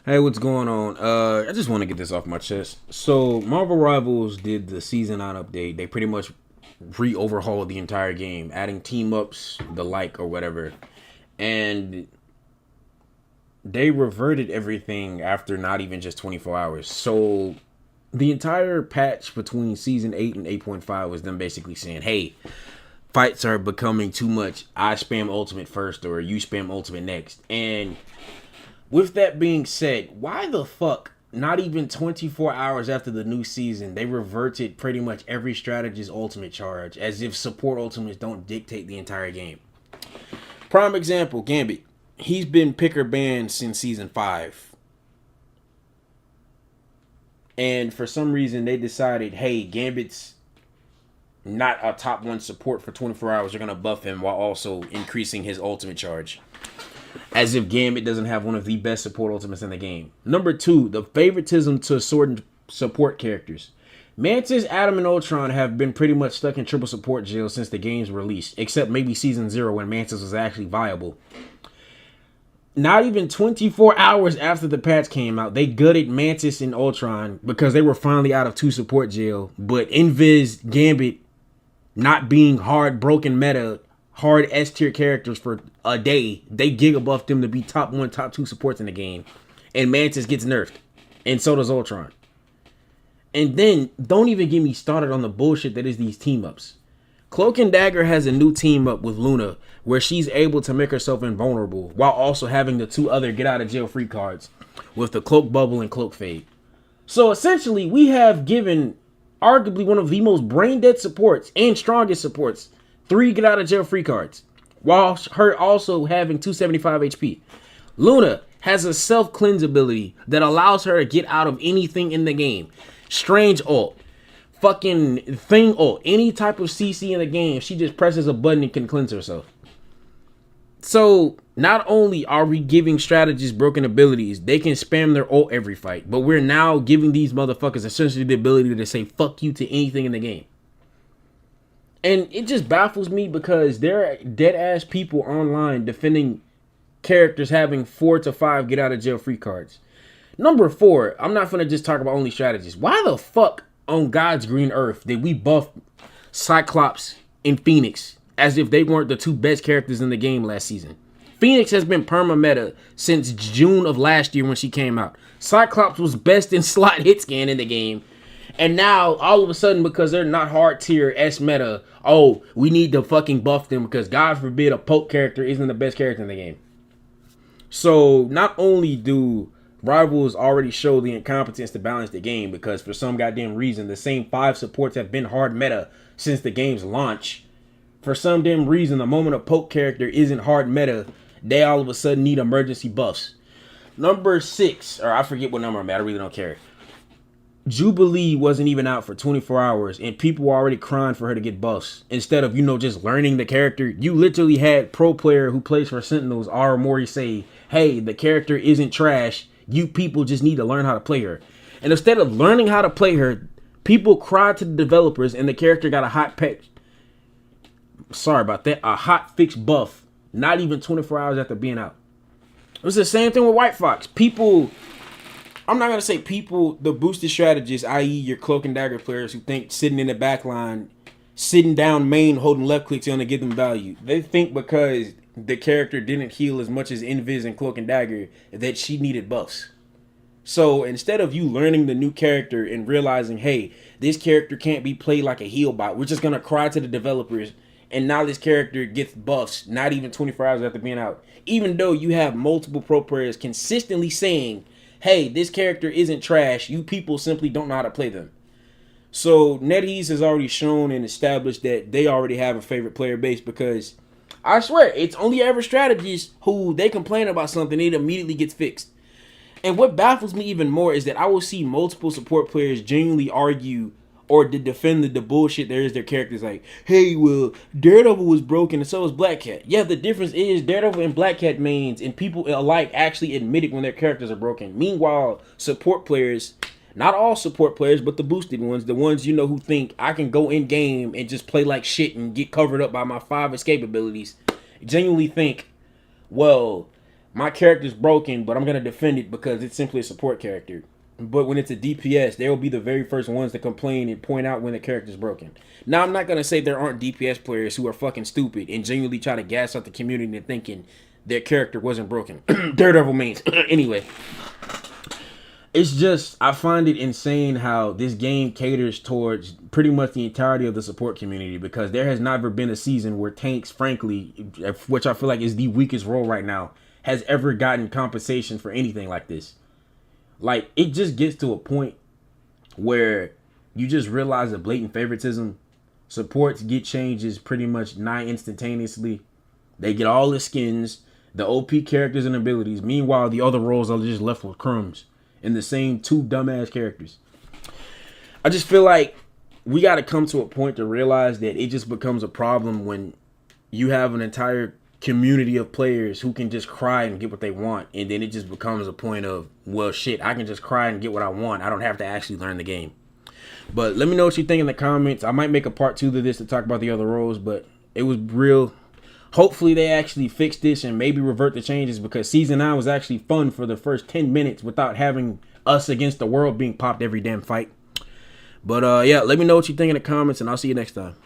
Hey, what's going on? I just want to get this off my chest. So, Marvel Rivals did the Season 9 update. They pretty much re-overhauled the entire game, adding team-ups, the like, or whatever. And they reverted everything after not even just 24 hours. So, the entire patch between Season 8 and 8.5 was them basically saying, hey, fights are becoming too much. I spam Ultimate first, or you spam Ultimate next. And with that being said, why the fuck, not even 24 hours after the new season, they reverted pretty much every strategist's ultimate charge, as if support ultimates don't dictate the entire game. Prime example, Gambit. He's been picker banned since season 5. And for some reason, they decided, hey, Gambit's not a top 1 support for 24 hours. They're going to buff him while also increasing his ultimate charge. As if Gambit doesn't have one of the best support ultimates in the game. Number 2, the favoritism to certain support characters. Mantis, Adam, and Ultron have been pretty much stuck in triple support jail since the game's release, except maybe Season 0 when Mantis was actually viable. Not even 24 hours after the patch came out, they gutted Mantis and Ultron because they were finally out of 2 support jail, but Invis, Gambit, not being hard broken meta, hard S tier characters for a day, they giga buffed them to be top 1, top 2 supports in the game. And Mantis gets nerfed. And so does Ultron. And then, don't even get me started on the bullshit that is these team ups. Cloak and Dagger has a new team up with Luna, where she's able to make herself invulnerable, while also having the 2 other get out of jail free cards, with the Cloak Bubble and Cloak Fade. So essentially, we have given arguably one of the most brain dead supports and strongest supports 3 get out of jail free cards, while her also having 275 HP. Luna has a self cleanse ability that allows her to get out of anything in the game. Strange ult, fucking thing ult, any type of CC in the game, she just presses a button and can cleanse herself. So not only are we giving strategists broken abilities, they can spam their ult every fight, but we're now giving these motherfuckers essentially the ability to say fuck you to anything in the game. And it just baffles me because there are dead ass people online defending characters having 4 to 5 get out of jail free cards. Number 4, I'm not gonna just talk about only strategies. Why the fuck on God's green earth did we buff Cyclops and Phoenix as if they weren't the 2 best characters in the game last season? Phoenix has been perma meta since June of last year when she came out. Cyclops was best in slot hit scan in the game. And now, all of a sudden, because they're not hard tier S meta, oh, we need to fucking buff them because God forbid a poke character isn't the best character in the game. So, not only do rivals already show the incompetence to balance the game because for some goddamn reason, the same 5 supports have been hard meta since the game's launch. For some damn reason, the moment a poke character isn't hard meta, they all of a sudden need emergency buffs. Number 6, or I forget what number I'm at, I really don't care. Jubilee wasn't even out for 24 hours and people were already crying for her to get buffs. Instead of, just learning the character, you literally had pro player who plays for Sentinels, Ara Mori, say, hey, the character isn't trash. You people just need to learn how to play her. And instead of learning how to play her, people cried to the developers and the character got a hot hot fix buff, not even 24 hours after being out. It was the same thing with White Fox. I'm not going to say people, the boosted strategists, i.e. your Cloak and Dagger players who think sitting in the back line, sitting down main, holding left clicks is going to give them value. They think because the character didn't heal as much as Invis and Cloak and Dagger that she needed buffs. So instead of you learning the new character and realizing, hey, this character can't be played like a heal bot, we're just going to cry to the developers and now this character gets buffs not even 24 hours after being out. Even though you have multiple pro players consistently saying, hey, this character isn't trash. You people simply don't know how to play them. So NetEase has already shown and established that they already have a favorite player base because I swear it's only ever strategists who they complain about something, it immediately gets fixed. And what baffles me even more is that I will see multiple support players genuinely argue or to defend the bullshit there is their characters like, hey, well, Daredevil was broken and so was Black Cat. Yeah, the difference is Daredevil and Black Cat mains and people alike actually admit it when their characters are broken. Meanwhile, support players, not all support players, but the boosted ones, the ones who think I can go in game and just play like shit and get covered up by my 5 escape abilities, genuinely think, well, my character's broken, but I'm gonna defend it because it's simply a support character. But when it's a DPS, they will be the very first ones to complain and point out when the character's broken. Now, I'm not gonna say there aren't DPS players who are fucking stupid and genuinely try to gas out the community and thinking their character wasn't broken. Daredevil mains. Anyway, it's just, I find it insane how this game caters towards pretty much the entirety of the support community, because there has never been a season where tanks, frankly, which I feel like is the weakest role right now, has ever gotten compensation for anything like this. Like, it just gets to a point where you just realize the blatant favoritism. Supports get changes pretty much nigh instantaneously. They get all the skins, the OP characters and abilities. Meanwhile, the other roles are just left with crumbs and the same two dumbass characters. I just feel like we got to come to a point to realize that it just becomes a problem when you have an entire community of players who can just cry and get what they want, and then it just becomes a point of, well, shit, I can just cry and get what I want. I don't have to actually learn the game. But let me know what you think in the comments. I might make a part 2 to this to talk about the other roles, but it was real. Hopefully they actually fix this and maybe revert the changes, because Season 9 was actually fun for the first 10 minutes without having us against the world being popped every damn fight. But yeah, let me know what you think in the comments, and I'll see you next time.